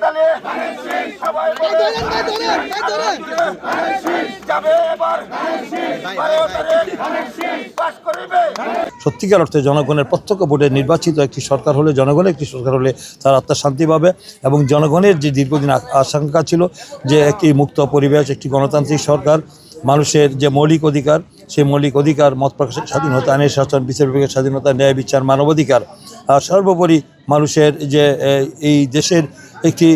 তালে সবাই যাবে এবার পাস করিবে। সত্যিকার অর্থে জনগণের প্রত্যক্ষ ভোটে নির্বাচিত একটি সরকার হলে, জনগণের একটি সরকার হলে তার আত্মার শান্তি পাবে এবং জনগণের যে দীর্ঘদিন আশঙ্কা ছিল যে একটি মুক্ত পরিবেশ, একটি গণতান্ত্রিক সরকার, মানুষের যে মৌলিক অধিকার, সেই মৌলিক অধিকার মত প্রকাশের স্বাধীনতা, আইনের শাসন, বিচার বিভাগের স্বাধীনতা, ন্যায় বিচার, মানবাধিকার, আর সর্বোপরি মানুষের যে এই দেশের একটি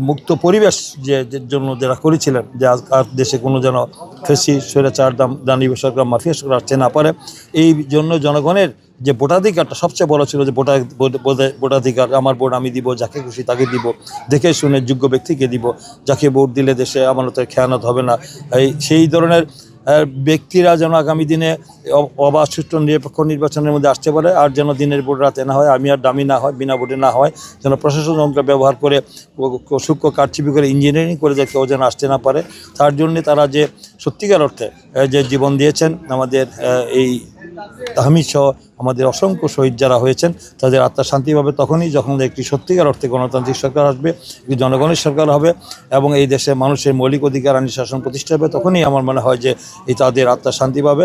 মুক্ত পরিবেশ যে জন্য যারা করেছিলেন যে আর দেশে কোনো যেন ফেসি স্বৈরাচার দানি সরকার মাফিয়া সরকার আসতে না পারে, এই জন্য জনগণের যে ভোটাধিকারটা সবচেয়ে বড় ছিল যে ভোটাধিকার, আমার ভোট আমি দিব, যাকে খুশি তাকে দিব, দেখে শুনে যোগ্য ব্যক্তিকে দিব, যাকে ভোট দিলে দেশে আমানতের খেয়ানত হবে না, সেই ধরনের ব্যক্তিরা যেন আগামী দিনে অবাধ সুষ্ঠু নিরপেক্ষ নির্বাচনের মধ্যে আসতে পারে, আর যেন দিনের ভোট রাতে না হয়, আমি আর দামি না হয়, বিনা ভোটে না হয়, যেন প্রশাসন যন্ত্র ব্যবহার করে সূক্ষ্ম কারচুপি করে ইঞ্জিনিয়ারিং করে যে কেউ যেন আসতে না পারে। তার জন্যে তারা যে সত্যিকার অর্থে যে জীবন দিয়েছেন, আমাদের এই তাহমিদ সহ আমাদের অসংখ্য শহীদ যারা হয়েছেন তাদের আত্মার শান্তি পাবে তখনই যখন একটি সত্যিকার অর্থে গণতান্ত্রিক সরকার আসবে, একটি জনগণের সরকার হবে এবং এই দেশে মানুষের মৌলিক অধিকার আইনি শাসন প্রতিষ্ঠা হবে, তখনই আমার মনে হয় যে এই তাদের আত্মার শান্তি পাবে।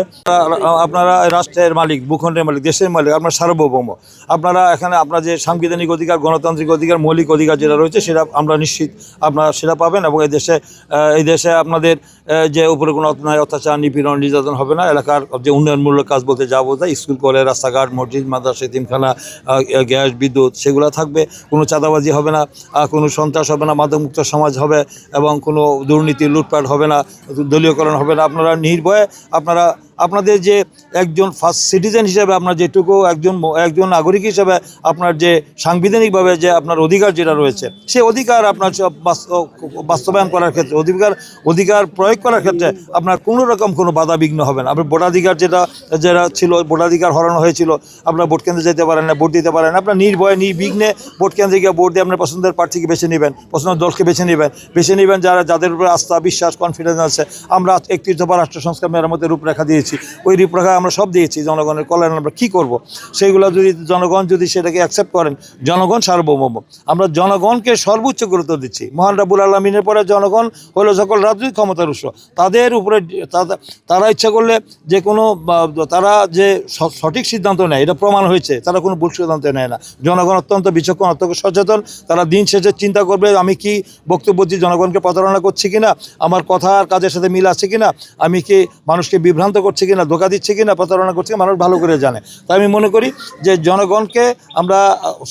আপনারা রাষ্ট্রের মালিক, ভূখণ্ডের মালিক, দেশের মালিক, আপনার সার্বভৌম, আপনারা এখানে আপনার যে সাংবিধানিক অধিকার, গণতান্ত্রিক অধিকার, মৌলিক অধিকার যেটা রয়েছে সেটা আমরা নিশ্চিত আপনারা সেটা পাবেন এবং এই দেশে আপনাদের যে উপরে কোনো অন্যায়, অত্যাচার, নিপীড়ন, নির্যাতন হবে না। এলাকার যে উন্নয়নমূলক কাজ বলতে যা বোঝায়, স্কুল, কলেজ, রাস্তাঘাট, মসজিদ, মাদ্রাসা, এতিমখানা, গ্যাস, বিদ্যুৎ, সেগুলো থাকবে। কোনো চাঁদাবাজি হবে না, কোনো সন্ত্রাস হবে না, মাদকমুক্ত সমাজ হবে এবং কোনো দুর্নীতি, লুটপাট হবে না, দলীয়করণ হবে না। আপনারা নির্ভয়ে আপনাদের যে একজন ফার্স্ট সিটিজেন হিসেবে আপনার যেটুকু একজন নাগরিক হিসেবে আপনার যে সাংবিধানিকভাবে যে আপনার অধিকার যেটা রয়েছে, সেই অধিকার আপনার বাস্তবায়ন করার ক্ষেত্রে, অধিকার প্রয়োগ করার ক্ষেত্রে আপনার কোনো রকম কোনো বাধা বিঘ্ন হবে না। আপনার ভোটাধিকার যেটা ছিল, ভোটাধিকার হরানো হয়েছিল, আপনার ভোট কেন্দ্রে যেতে পারেন না, ভোট দিতে পারেন না, আপনার নির্ভয়ে নির্বিঘ্নে ভোট কেন্দ্রে গিয়ে ভোট দিয়ে আপনার পছন্দের প্রার্থীকে বেছে নেবেন, পছন্দের দলকে বেছে নেবেন যাদের উপরে আস্থা, বিশ্বাস, কনফিডেন্স আছে। আমরা 31 দফা রাষ্ট্র সংস্কার মেরামতের রূপরেখা দিয়েছি, ওই রূপরেখা আমরা সব দিয়েছি। জনগণের কল্যাণ আমরা কী করব, সেইগুলো যদি জনগণ যদি সেটাকে অ্যাকসেপ্ট করেন, জনগণ সার্বভৌম, আমরা জনগণকে সর্বোচ্চ গুরুত্ব দিচ্ছি। মহান রাব্বুল আলামিনের পরে জনগণ হলো সকল রাজনৈতিক ক্ষমতার উৎস। তাদের উপরে তারা ইচ্ছা করলে যে কোনো তারা যে সঠিক সিদ্ধান্ত নেয়, এটা প্রমাণ হয়েছে, তারা কোনো ভুল সিদ্ধান্ত নেয় না। জনগণ অত্যন্ত বিচক্ষণ, অত্যন্ত সচেতন। তারা দিন শেষে চিন্তা করবে আমি কি বক্তব্য দিচ্ছি, জনগণকে প্রতারণা করছি কিনা, আমার কথা আর কাজের সাথে মিল আছে কিনা, আমি কি মানুষকে বিভ্রান্ত করছি কিনা, ধোকা দিচ্ছে কিনা, প্রতারণা করছে কিনা, মানুষ ভালো করে জানে। তাই আমি মনে করি যে জনগণকে আমরা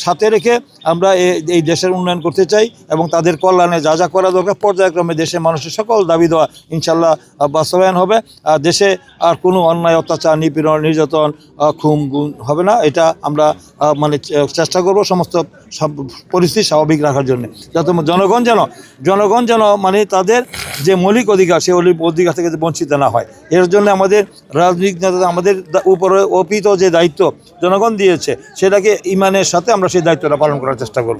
সাথে রেখে আমরা এই দেশের উন্নয়ন করতে চাই এবং তাদের কল্যাণে যা যা করা দরকার পর্যায়ক্রমে দেশের মানুষের সকল দাবি দেওয়া ইনশাল্লাহ বাস্তবায়ন হবে। আর দেশে আর কোনো অন্যায়, অত্যাচার, নিপীড়ন, নির্যাতন, খুন গুম হবে না। এটা আমরা চেষ্টা করব সমস্ত পরিস্থিতি স্বাভাবিক রাখার জন্য, যাতে জনগণ যেন তাদের যে মৌলিক অধিকার, সেই অধিকার থেকে বঞ্চিত না হয়। এর জন্য আমাদের রাজনৈতিক নেতা, আমাদের উপরে অর্পিত যে দায়িত্ব জনগণ দিয়েছে, সেটাকে ইমানের সাথে আমরা সেই দায়িত্বটা পালন করার চেষ্টা করব।